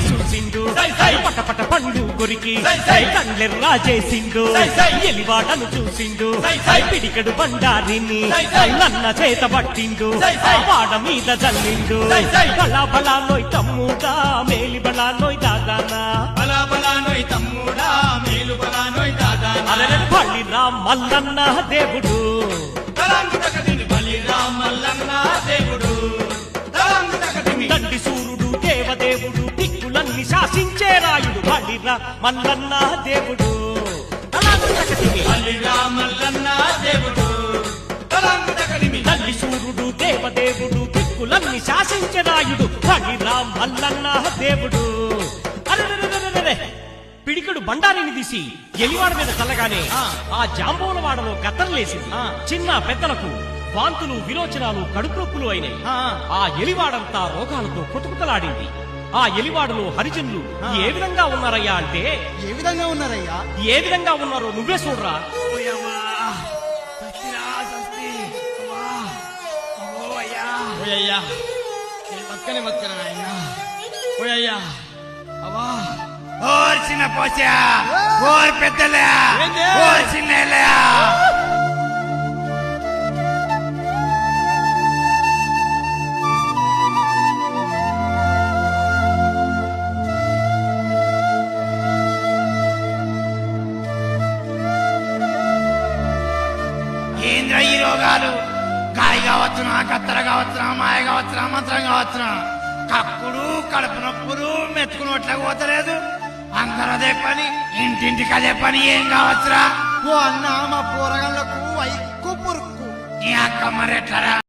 చూసిండు పటపట పండు కొరికి కండ్లెర్రా చేసిండు ఎలివాడను చూసిండు పిడికడు బండారిని నన్న చేత పట్టిండు వాడ మీద జల్లిండు బలా బలా నోయ్ తమ్ముడా మేలి బలా నోయ్ దాదానా బలా బలా నోయ్ తమ్ముడా మేలు బలా నోయ్ దాదానా బలిరా మల్లన్న దేవుడు బలిరా మల్లన్న దేవుడు తండ్రి సూర్యుడు దేవదేవుడు దిక్కులన్నీ శాసించే రాయుడు బలిరా మల్లన్న దేవుడు బలిరా మల్లన్న దేవుడు తల్లి సూర్యుడు దేవదేవుడు దిక్కులన్నీ శాసించే రాయుడు బలిరా మల్లన్న దేవుడు అరెరెరెరెరెరె పిడికడు బండారిని తీసి ఎలివాడ మీద చల్లగానే ఆ జాంబోలవాడలో కత్తర్లేసింది చిన్న పెద్దలకు వాంతులు విరోచనాలు కడుపునొప్పులు అయినాయి ఆ ఎలివాడంతా రోగాలతో కొట్టుకుతలాడింది ఆ ఎలివాడలో హరిజనులు ఏ విధంగా ఉన్నారయ్యా అంటే ఏ విధంగా ఉన్నారయ్యా ఏ విధంగా ఉన్నారో నువ్వే చూడరా ఓయ్యా పక్కనే బతుకరా ఆయన ఓయ్యా అవా ఓర్ చిన్న పోచా ఓర్ పెద్దలే ఓర్ చిన్నలే ఏంద్ర ఈ రోగాలు గాలి కావచ్చునా కత్తెర కావచ్చునా మాయ కావచ్చునా మంత్రం కావచ్చునా కక్కుడు కడుపు నొప్పులు మెత్తుకున్నట్లా పోతలేదు అందరూ అదే పని ఇంటింటికి అదే పని ఏం కావచ్చురా ఓ అన్న మా పోరగాళ్ళకు ఐక్కు పురుక్కు నీ అక్క మరి ఎట్లరా